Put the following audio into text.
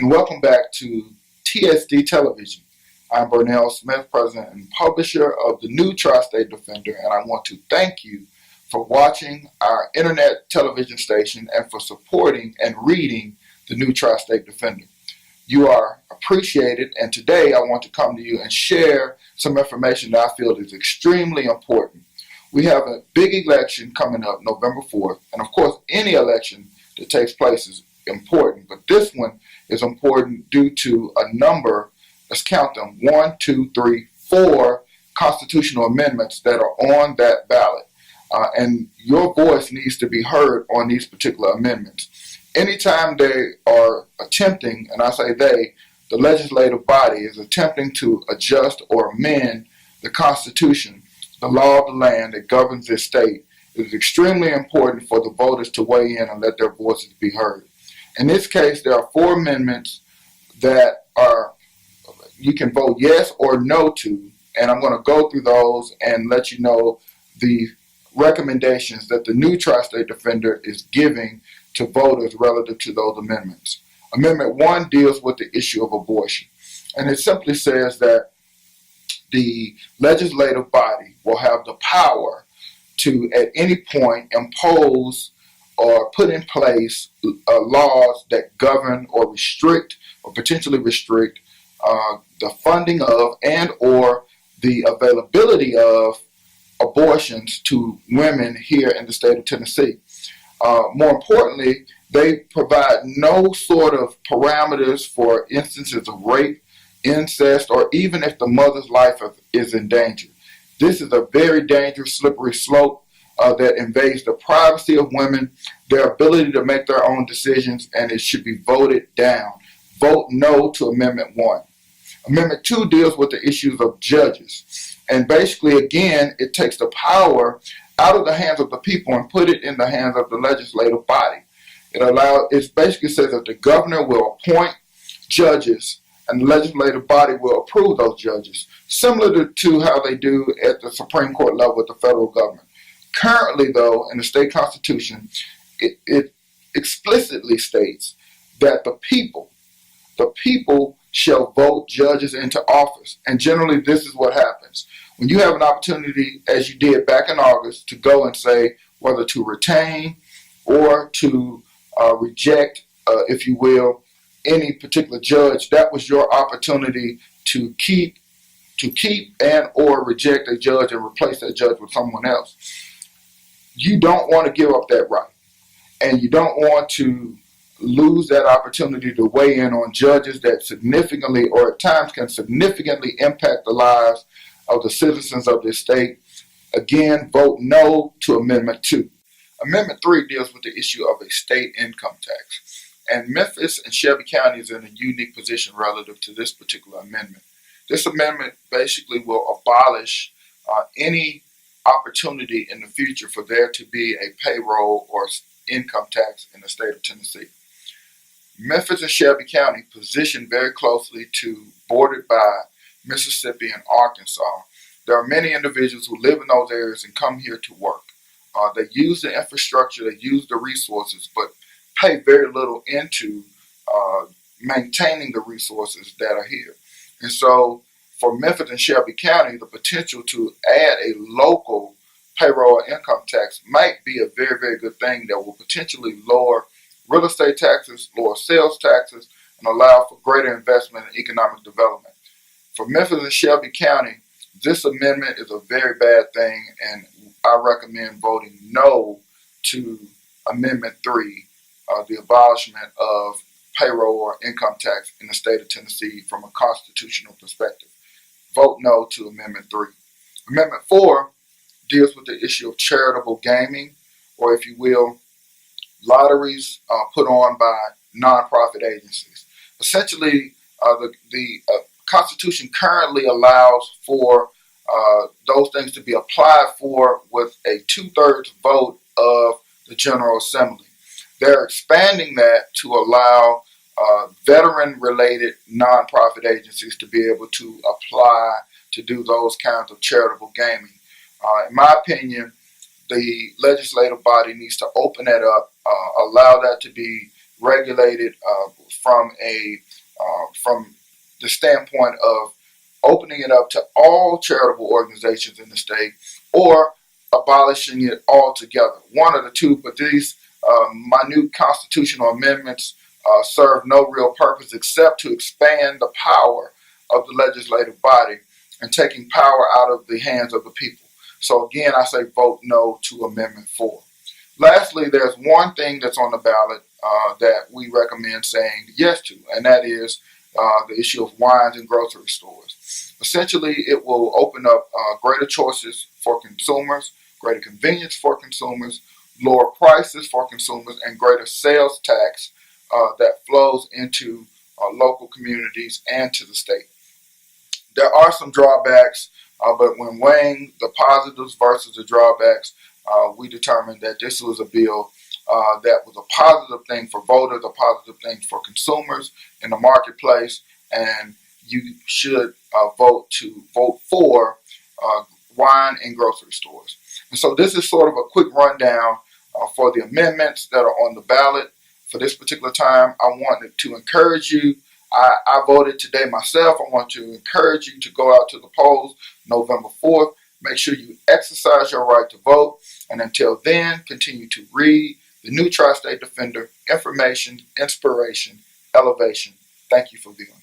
and welcome back to TSD Television. I'm Bernal Smith, President and Publisher of the new Tri-State Defender, and I want to thank you for watching our internet television station and for supporting and reading the new Tri-State Defender. You are appreciated, and today I want to come to you and share some information that I feel is extremely important. We have a big election coming up November 4th, and of course any election that takes place is important, but this one is important due to a number, let's count them, 1, 2, 3, 4 constitutional amendments that are on that ballot. And your voice needs to be heard on these particular amendments. Anytime they are attempting, and I say they, the legislative body is attempting to adjust or amend the Constitution, the law of the land that governs this state, it is extremely important for the voters to weigh in and let their voices be heard. In this case, there are 4 amendments that you can vote yes or no to, and I'm going to go through those and let you know the recommendations that the new Tri-State Defender is giving to voters relative to those amendments. Amendment 1 deals with the issue of abortion, and it simply says that the legislative body will have the power to, at any point, impose or put in place laws that govern or restrict or potentially restrict the funding of and or the availability of abortions to women here in the state of Tennessee. More importantly, they provide no sort of parameters for instances of rape, incest, or even if the mother's life is in danger. This is a very dangerous, slippery slope that invades the privacy of women, their ability to make their own decisions, and it should be voted down. Vote no to Amendment 1. Amendment 2 deals with the issues of judges. And basically, again, it takes the power out of the hands of the people and put it in the hands of the legislative body. It basically says that the governor will appoint judges and the legislative body will approve those judges, similar to how they do at the Supreme Court level with the federal government. Currently, though, in the state constitution, it explicitly states that the people shall vote judges into office. And generally, this is what happens. When you have an opportunity, as you did back in August, to go and say whether to retain or to reject, if you will, any particular judge, that was your opportunity to keep and or reject a judge and replace that judge with someone else. You don't want to give up that right, and you don't want to lose that opportunity to weigh in on judges that significantly or at times can significantly impact the lives of the citizens of this state. Again, vote no to Amendment 2. Amendment 3 deals with the issue of a state income tax, and Memphis and Shelby County is in a unique position relative to this particular amendment. This amendment basically will abolish any opportunity in the future for there to be a payroll or income tax in the state of Tennessee. Memphis and Shelby County, positioned very closely bordered by Mississippi and Arkansas. There are many individuals who live in those areas and come here to work. They use the infrastructure, they use the resources, but pay very little into maintaining the resources that are here. And so for Memphis and Shelby County, the potential to add a local payroll or income tax might be a very, very good thing that will potentially lower real estate taxes, lower sales taxes, and allow for greater investment in economic development. For Memphis and Shelby County, this amendment is a very bad thing, and I recommend voting no to Amendment 3, the abolishment of payroll or income tax in the state of Tennessee from a constitutional perspective. Vote no to Amendment 3. Amendment 4 deals with the issue of charitable gaming, or if you will, lotteries put on by nonprofit agencies. Essentially, the Constitution currently allows for those things to be applied for with a 2/3 vote of the General Assembly. They're expanding that to allow veteran-related nonprofit agencies to be able to apply to do those kinds of charitable gaming. In my opinion, the legislative body needs to open that up, allow that to be regulated from the standpoint of opening it up to all charitable organizations in the state, or abolishing it altogether. One of the two, but these minute constitutional amendments serve no real purpose except to expand the power of the legislative body and taking power out of the hands of the people. So again, I say vote no to Amendment 4. Lastly, there's one thing that's on the ballot that we recommend saying yes to, and that is the issue of wines in grocery stores. Essentially, it will open up greater choices for consumers, greater convenience for consumers, lower prices for consumers, and greater sales tax that flows into local communities and to the state. There are some drawbacks, but when weighing the positives versus the drawbacks, we determined that this was a bill that was a positive thing for voters, a positive thing for consumers in the marketplace, and you should vote for wine in grocery stores. And so this is sort of a quick rundown for the amendments that are on the ballot for this particular time. I wanted to encourage you. I voted today myself. I want to encourage you to go out to the polls November 4th. Make sure you exercise your right to vote. And until then, continue to read the new Tri-State Defender, information, inspiration, elevation. Thank you for viewing.